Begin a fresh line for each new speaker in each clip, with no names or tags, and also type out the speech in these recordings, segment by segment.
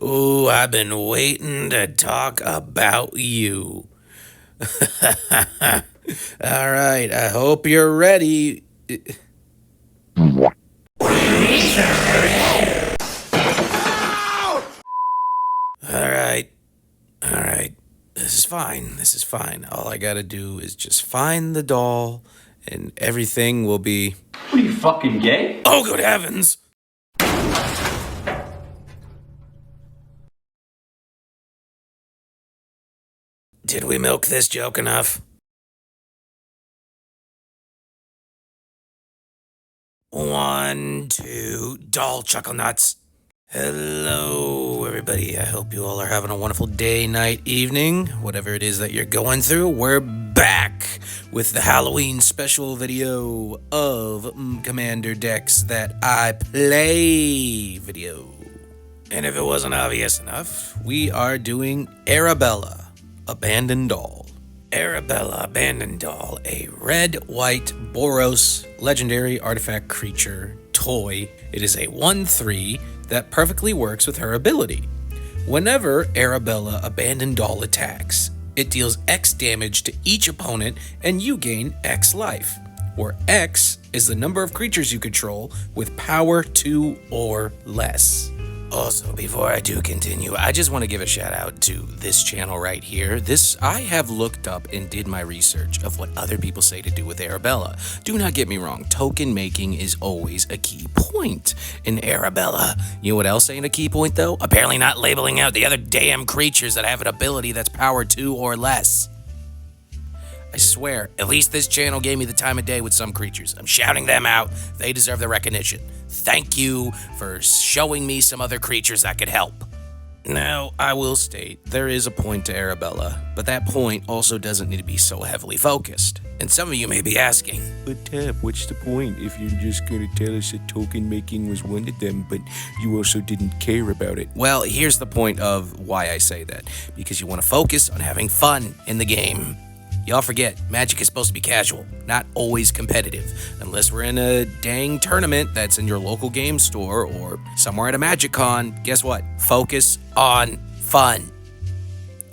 Ooh, I've been waiting to talk about you. All right, I hope you're ready. All right. This is fine. This is fine. All I gotta do is just find the doll, and everything will be.
What are you, fucking gay?
Oh, good heavens! Did we milk this joke enough? One, two, doll chuckle nuts. Hello, everybody. I hope you all are having a wonderful day, night, evening, whatever it is that you're going through. We're back with the Halloween special video of Commander Decks That I Play video. And if it wasn't obvious enough, we are doing Arabella, Abandoned Doll. Arabella, Abandoned Doll, a red-white Boros legendary artifact creature toy. It is a 1/3 that perfectly works with her ability. Whenever Arabella Abandoned Doll attacks, it deals X damage to each opponent and you gain X life, where X is the number of creatures you control with power 2 or less. Also, before I do continue, I just want to give a shout out to this channel right here. I have looked up and did my research of what other people say to do with Arabella. Do not get me wrong, token making is always a key point in Arabella. You know what else ain't a key point though? Apparently not labeling out the other damn creatures that have an ability that's power 2 or less. I swear, at least this channel gave me the time of day with some creatures. I'm shouting them out. They deserve the recognition. Thank you for showing me some other creatures that could help. Now, I will state, there is a point to Arabella, but that point also doesn't need to be so heavily focused. And some of you may be asking,
but Tap, what's the point if you're just gonna tell us that token making was one of them, but you also didn't care about it?
Well, here's the point of why I say that. Because you want to focus on having fun in the game. Y'all forget, Magic is supposed to be casual, not always competitive. Unless we're in a dang tournament that's in your local game store or somewhere at a Magic Con, guess what? Focus on fun.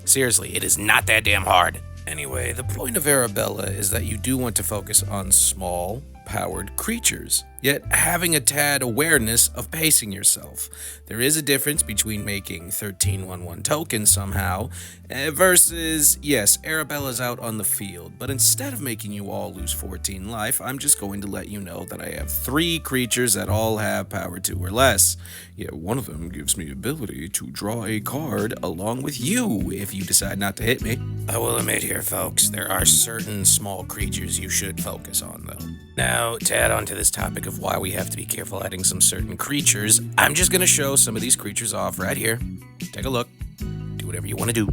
Seriously, it is not that damn hard. Anyway, the point of Arabella is that you do want to focus on small, powered creatures, yet having a tad awareness of pacing yourself. There is a difference between making 13/1/1 tokens somehow versus, yes, Arabella's out on the field, but instead of making you all lose 14 life, I'm just going to let you know that I have 3 creatures that all have power 2 or less. Yet one of them gives me ability to draw a card along with you if you decide not to hit me. I will admit here, folks, there are certain small creatures you should focus on, though. Now, to add on to this topic of why we have to be careful adding some certain creatures, I'm just going to show some of these creatures off right here. Take a look. Do whatever you want to do.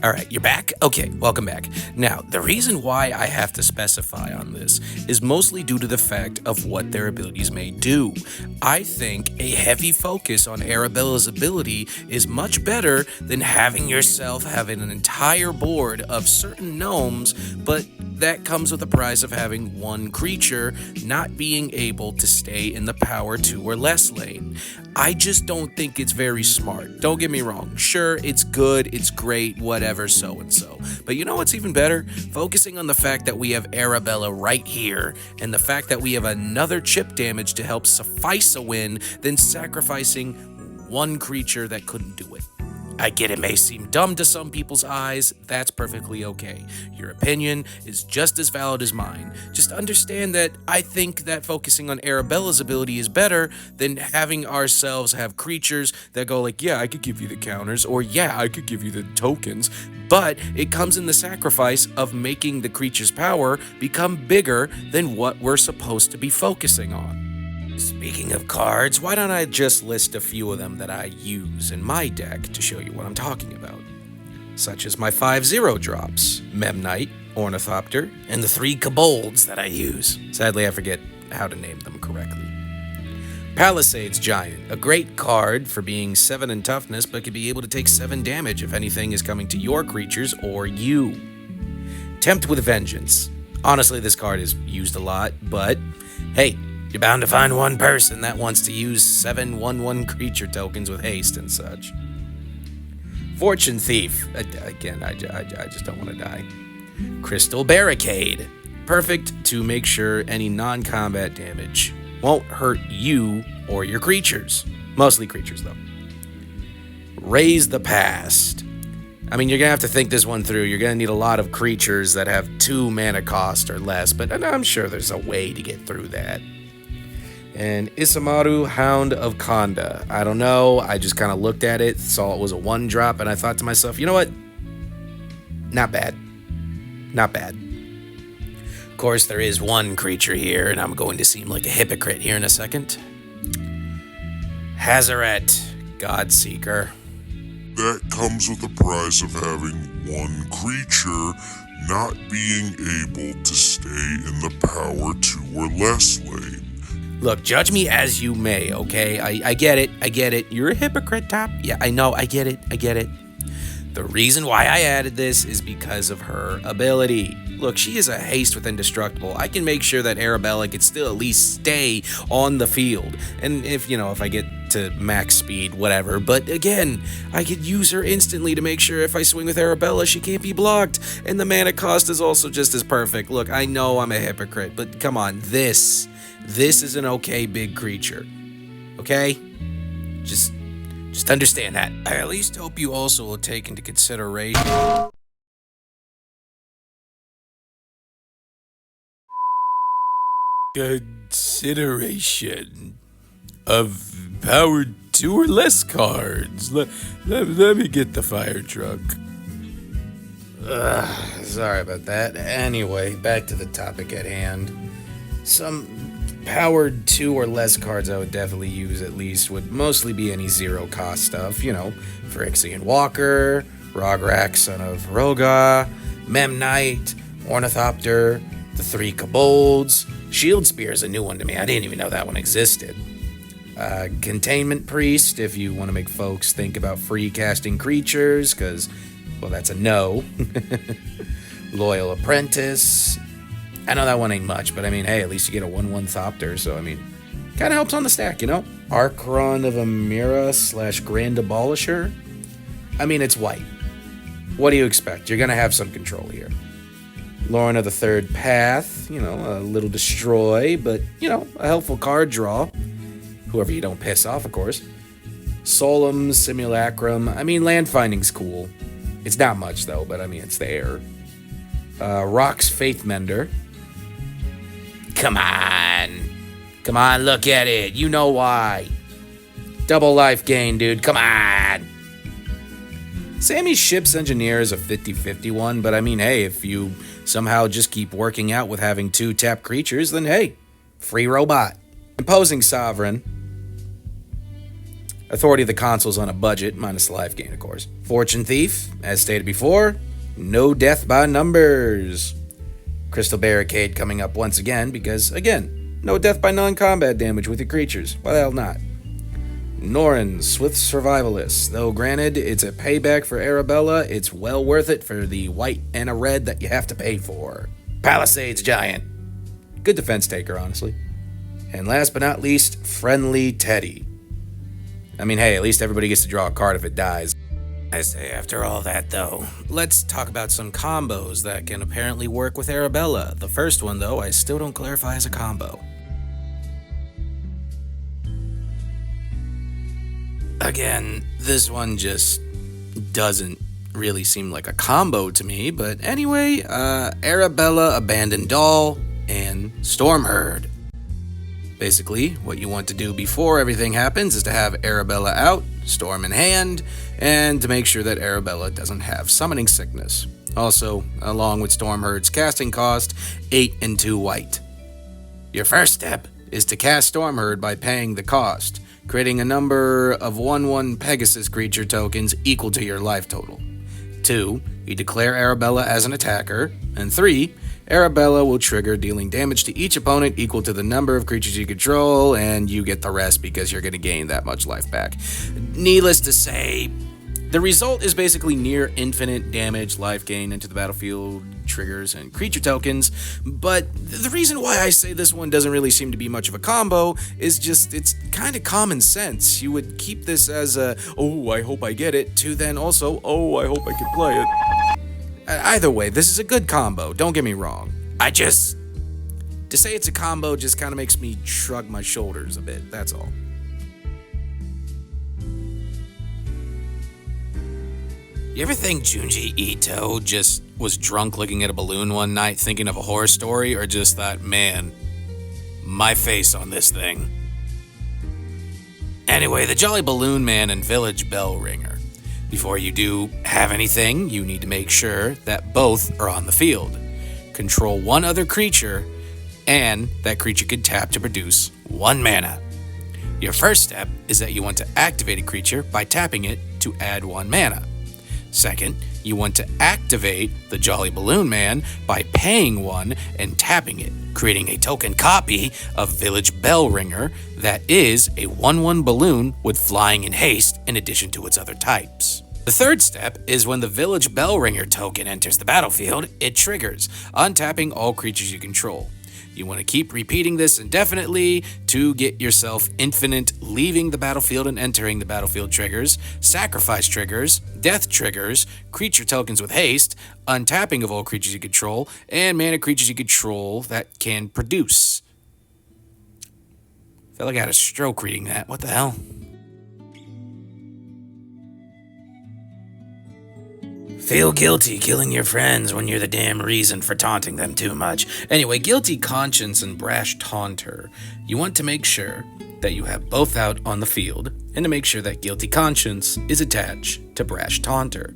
All right, you're back? Okay, welcome back. Now, the reason why I have to specify on this is mostly due to the fact of what their abilities may do. I think a heavy focus on Arabella's ability is much better than having yourself having an entire board of certain gnomes, but that comes with the price of having one creature not being able to stay in the power 2 or less lane. I just don't think it's very smart. Don't get me wrong. Sure, it's good, it's great, whatever, so and so. But you know what's even better? Focusing on the fact that we have Arabella right here and the fact that we have another chip damage to help suffice a win than sacrificing one creature that couldn't do it. I get it may seem dumb to some people's eyes, that's perfectly okay. Your opinion is just as valid as mine. Just understand that I think that focusing on Arabella's ability is better than having ourselves have creatures that go like, yeah, I could give you the counters, or yeah, I could give you the tokens, but it comes in the sacrifice of making the creature's power become bigger than what we're supposed to be focusing on. Speaking of cards, why don't I just list a few of them that I use in my deck to show you what I'm talking about. Such as my 5/0 drops, Memnite, Ornithopter, and the 3 Kobolds that I use. Sadly, I forget how to name them correctly. Palisades Giant, a great card for being 7 in toughness, but can be able to take 7 damage if anything is coming to your creatures or you. Tempt with Vengeance. Honestly, this card is used a lot, but hey, You're bound to find one person that wants to use 7 1/1 creature tokens with haste and such. Fortune Thief. Again, I just don't want to die. Crystal Barricade. Perfect to make sure any non-combat damage won't hurt you or your creatures. Mostly creatures, though. Raise the Past. I mean, you're going to have to think this one through. You're going to need a lot of creatures that have 2 mana cost or less, but I'm sure there's a way to get through that. And Isamaru, Hound of Konda. I don't know. I just kind of looked at it, saw it was a 1-drop, and I thought to myself, you know what? Not bad. Not bad. Of course, there is one creature here, and I'm going to seem like a hypocrite here in a second. Hazaret, Godseeker.
That comes with the price of having one creature not being able to stay in the power 2 or less lane.
Look, judge me as you may, okay? I get it. You're a hypocrite, Top. Yeah, I know, I get it. The reason why I added this is because of her ability. Look, she is a haste with indestructible. I can make sure that Arabella could still at least stay on the field. And if I get to max speed, whatever. But again, I could use her instantly to make sure if I swing with Arabella, she can't be blocked. And the mana cost is also just as perfect. Look, I know I'm a hypocrite, but come on, this is an okay big creature. Okay? Just understand that. I at least hope you also will take into consideration of powered 2 or less cards. Let me get the fire truck. Sorry about that. Anyway, back to the topic at hand. Some powered 2 or less cards I would definitely use at least would mostly be any 0 cost stuff. Phyrexian Walker, Rograk, Son of Roga, Memnite, Ornithopter, the 3 Kobolds. Shield Spear is a new one to me. I didn't even know that one existed. Containment Priest, if you want to make folks think about free casting creatures, because, well, that's a no. Loyal Apprentice. I know that one ain't much, but I mean, hey, at least you get a 1/1 Thopter, so I mean, kind of helps on the stack, Archron of Amira / Grand Abolisher. I mean, it's white. What do you expect? You're going to have some control here. Lauren of the Third Path, a little destroy, but, a helpful card draw. Whoever you don't piss off, of course. Solemn Simulacrum. I mean, land finding's cool. It's not much, though, but I mean, it's there. Rock's Faith Mender. Come on, look at it. You know why. Double life gain, dude. Come on. Sammy's Ship's Engineer is a 50-50 one, but I mean, hey, if you somehow just keep working out with having 2 tap creatures, then hey, free robot. Imposing Sovereign. Authority of the Consuls on a budget, minus the life gain, of course. Fortune Thief, as stated before, no death by numbers. Crystal Barricade coming up once again because, again, no death by non-combat damage with your creatures. Why the hell not? Norrin, Swift Survivalist. Though granted, it's a payback for Arabella, it's well worth it for the white and a red that you have to pay for. Palisades Giant. Good defense taker, honestly. And last but not least, Friendly Teddy. I mean, hey, at least everybody gets to draw a card if it dies. I say, after all that, though, let's talk about some combos that can apparently work with Arabella. The first one, though, I still don't clarify as a combo. Again, this one just doesn't really seem like a combo to me, but anyway, Arabella, Abandoned Doll, and Stormherd. Basically, what you want to do before everything happens is to have Arabella out, Storm in hand, and to make sure that Arabella doesn't have summoning sickness. Also, along with Stormherd's casting cost, 8 and 2 white. Your first step is to cast Stormherd by paying the cost, creating a number of 1/1 Pegasus creature tokens equal to your life total. 2, you declare Arabella as an attacker, and 3, Arabella will trigger dealing damage to each opponent equal to the number of creatures you control, and you get the rest because you're going to gain that much life back. Needless to say, The result is basically near infinite damage, life gain into the battlefield, triggers, and creature tokens, but the reason why I say this one doesn't really seem to be much of a combo is just it's kind of common sense. You would keep this as a, oh, I hope I get it, to then also, oh, I hope I can play it. Either way, this is a good combo, don't get me wrong. To say it's a combo just kind of makes me shrug my shoulders a bit, that's all. You ever think Junji Ito just was drunk looking at a balloon one night thinking of a horror story, or just thought, man, my face on this thing? Anyway, the Jolly Balloon Man and Village Bell Ringer. Before you do have anything, you need to make sure that both are on the field. Control one other creature, and that creature can tap to produce 1 mana. Your first step is that you want to activate a creature by tapping it to add 1 mana. Second, you want to activate the Jolly Balloon Man by paying 1 and tapping it, creating a token copy of Village Bell Ringer that is a 1/1 balloon with flying and haste in addition to its other types. The third step is when the Village Bell Ringer token enters the battlefield, it triggers, untapping all creatures you control. You want to keep repeating this indefinitely to get yourself infinite leaving the battlefield and entering the battlefield triggers, sacrifice triggers, death triggers, creature tokens with haste, untapping of all creatures you control, and mana creatures you control that can produce. I felt like I had a stroke reading that. What the hell? Feel guilty killing your friends when you're the damn reason for taunting them too much. Anyway, Guilty Conscience and Brash Taunter. You want to make sure that you have both out on the field, and to make sure that Guilty Conscience is attached to Brash Taunter.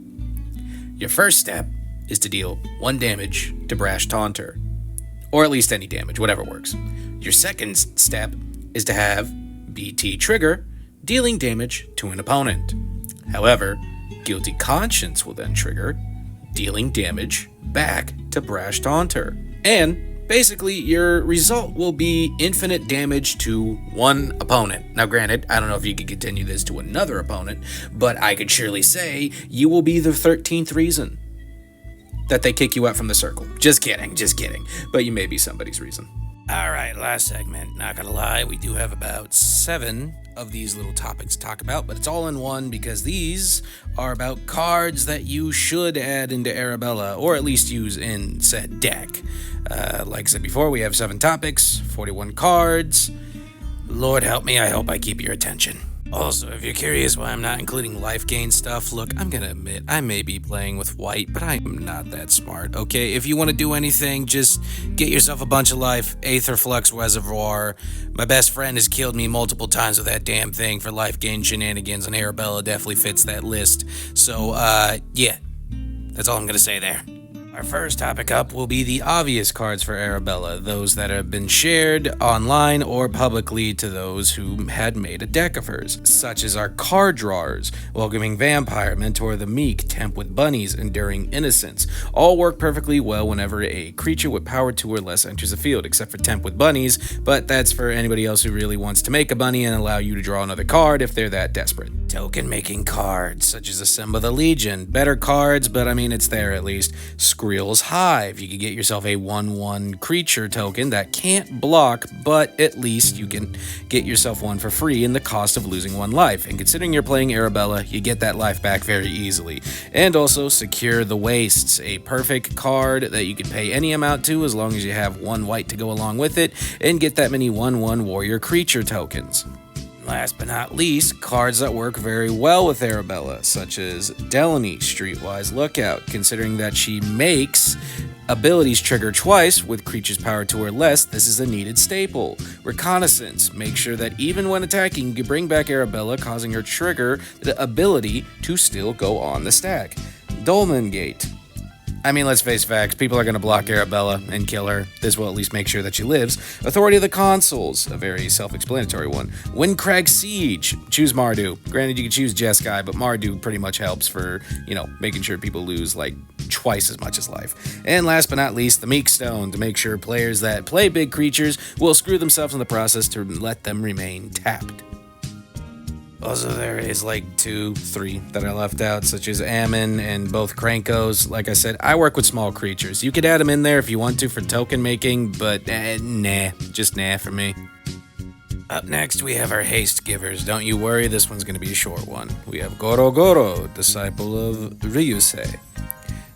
Your first step is to deal 1 damage to Brash Taunter, or at least any damage, whatever works. Your second step is to have BT trigger, dealing damage to an opponent. However, Guilty Conscience will then trigger, dealing damage back to Brash Taunter. And basically, your result will be infinite damage to 1 opponent. Now granted, I don't know if you could continue this to another opponent, but I could surely say you will be the 13th reason that they kick you out from the circle. Just kidding. But you may be somebody's reason. Alright, last segment. Not gonna lie, we do have about 7 of these little topics to talk about, but it's all in one because these are about cards that you should add into Arabella, or at least use in said deck. Like I said before, we have 7 topics, 41 cards. Lord help me, I hope I keep your attention. Also, if you're curious why I'm not including life gain stuff, look, I'm gonna admit, I may be playing with white, but I'm not that smart, okay? If you want to do anything, just get yourself a bunch of life, Aether Flux Reservoir. My best friend has killed me multiple times with that damn thing for life gain shenanigans, and Arabella definitely fits that list. So, yeah, that's all I'm gonna say there. Our first topic up will be the obvious cards for Arabella, those that have been shared online or publicly to those who had made a deck of hers, such as our card drawers, Welcoming Vampire, Mentor the Meek, Temp with Bunnies, Enduring Innocence. All work perfectly well whenever a creature with power 2 or less enters the field, except for Temp with Bunnies, but that's for anybody else who really wants to make a bunny and allow you to draw another card if they're that desperate. Token making cards, such as Assemble the Legion. Better cards, but I mean, it's there at least. Skrill's Hive. You can get yourself a 1/1 creature token that can't block, but at least you can get yourself one for free in the cost of losing 1 life. And considering you're playing Arabella, you get that life back very easily. And also Secure the Wastes, a perfect card that you can pay any amount to as long as you have 1 white to go along with it, and get that many 1/1 warrior creature tokens. Last but not least, cards that work very well with Arabella, such as Delaney, Streetwise Lookout, considering that she makes abilities trigger twice with creatures power 2 or less. This is a needed staple. Reconnaissance, make sure that even when attacking, you can bring back Arabella, causing her trigger the ability to still go on the stack. Dolmen Gate. I mean, let's face facts, people are going to block Arabella and kill her. This will at least make sure that she lives. Authority of the Consuls, a very self-explanatory one. Windcrag Siege, choose Mardu. Granted, you can choose Jeskai, but Mardu pretty much helps for, making sure people lose, like, twice as much as life. And last but not least, the Meek Stone, to make sure players that play big creatures will screw themselves in the process to let them remain tapped. Also, there is like 2, 3 that I left out, such as Ammon and both Krankos. Like I said, I work with small creatures. You could add them in there if you want to for token making, but nah, just nah for me. Up next, we have our haste givers. Don't you worry, this one's going to be a short one. We have Goro Goro, disciple of Ryusei.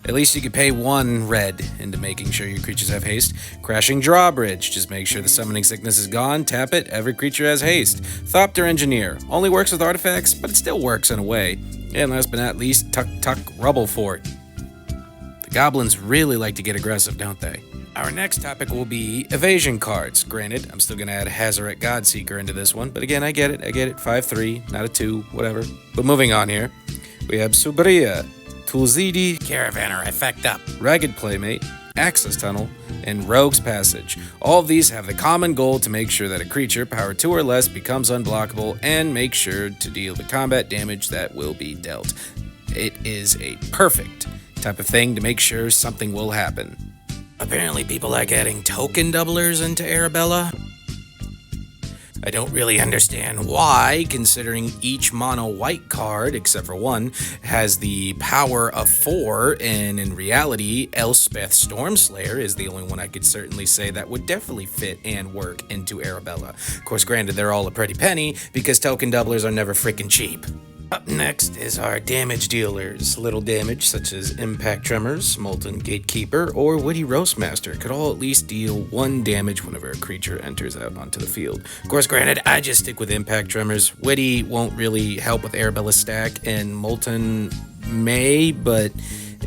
At least you could pay 1 red into making sure your creatures have haste. Crashing Drawbridge, just make sure the summoning sickness is gone, tap it, every creature has haste. Thopter Engineer, only works with artifacts, but it still works in a way. And last but not least, Tuk Tuk Rubble Fort. The goblins really like to get aggressive, don't they? Our next topic will be evasion cards. Granted, I'm still going to add Hazaret Godseeker into this one, but again, I get it, 5/3, not a 2, whatever. But moving on here, we have Subria, Tulzidi, Caravaner Effect Up, Ragged Playmate, Access Tunnel, and Rogue's Passage. All of these have the common goal to make sure that a creature, power 2 or less, becomes unblockable, and make sure to deal the combat damage that will be dealt. It is a perfect type of thing to make sure something will happen. Apparently people like adding token doublers into Arabella. I don't really understand why, considering each mono white card, except for 1, has the power of 4, and in reality, Elspeth Stormslayer is the only one I could certainly say that would definitely fit and work into Arabella. Of course, granted, they're all a pretty penny, because token doublers are never freaking cheap. Up next is our damage dealers. Little damage such as Impact Tremors, Molten Gatekeeper, or Witty Roastmaster could all at least deal 1 damage whenever a creature enters out onto the field. Of course, granted, I just stick with Impact Tremors. Witty won't really help with Arabella's stack, and Molten may, but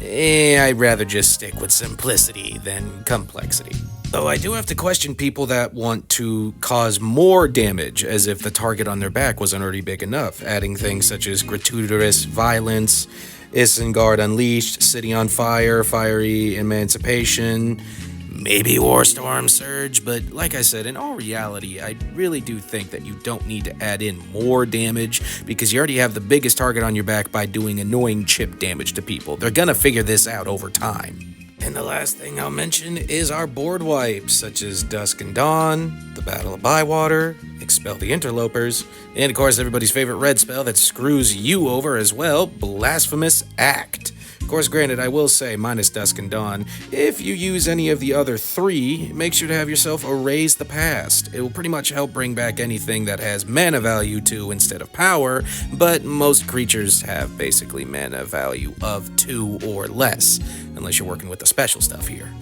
I'd rather just stick with simplicity than complexity. Though I do have to question people that want to cause more damage, as if the target on their back wasn't already big enough, adding things such as Gratuitous Violence, Isengard Unleashed, City on Fire, Fiery Emancipation, maybe Warstorm Surge, but like I said, in all reality, I really do think that you don't need to add in more damage, because you already have the biggest target on your back by doing annoying chip damage to people. They're gonna figure this out over time. And the last thing I'll mention is our board wipes, such as Dusk and Dawn, the Battle of Bywater, Expel the Interlopers, and of course everybody's favorite red spell that screws you over as well, Blasphemous Act. Of course, granted, I will say, minus Dusk and Dawn, if you use any of the other 3, make sure to have yourself Erase the Past. It will pretty much help bring back anything that has mana value 2 instead of power, but most creatures have basically mana value of 2 or less, unless you're working with the special stuff here.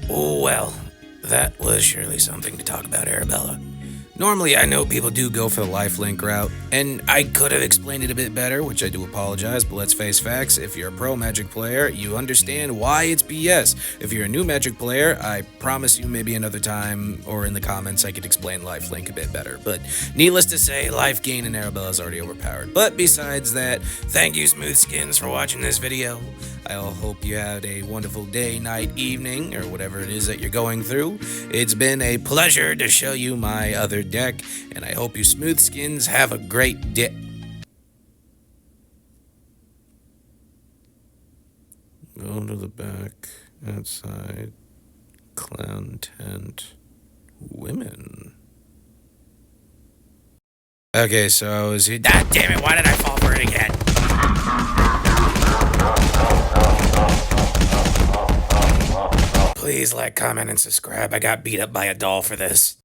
Oh well, that was surely something to talk about, Arabella. Normally, I know people do go for the lifelink route, and I could have explained it a bit better, which I do apologize, but let's face facts. If you're a pro Magic player, you understand why it's BS. If you're a new Magic player, I promise you maybe another time, or in the comments, I could explain lifelink a bit better. But needless to say, life gain in Arabella is already overpowered. But besides that, thank you, Smooth Skins, for watching this video. I hope you had a wonderful day, night, evening, or whatever it is that you're going through. It's been a pleasure to show you my other deck, and I hope you Smooth Skins have a great day. Go to the back, outside, clown tent, women. Okay, so I was here. Ah, damn it, why did I fall for it again? Please like, comment, and subscribe. I got beat up by a doll for this.